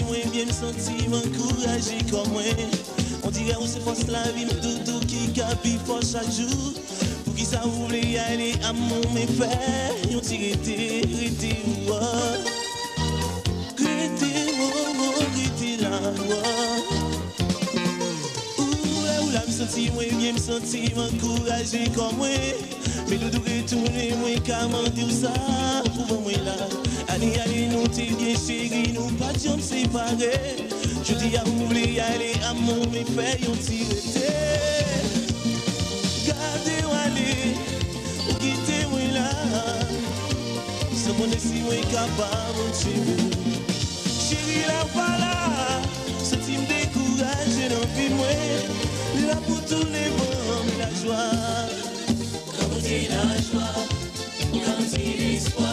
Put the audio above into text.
moi bien me sentir encouragé comme moi. On dirait on se force la vie, tout qui capit fort chaque jour. Pour qui ça voulait aller à mon méfait, on tire été, moi bien me sentir encouragé comme moi. Mais nous devons retourner, moi, comment dire ça pour moi là. Allez, nous t'es bien chéri, nous pas de me séparer. Je dis à vous voulez aller à mon méfait, on tire. Gardez-moi aller, ou quittez-moi là. Sans mon si moi capable de tuer. Chéri là, voilà, ce type découragé dans vie moi. Là pour tous les bons, la joie. Quand on dit la joie, quand il l'espoir.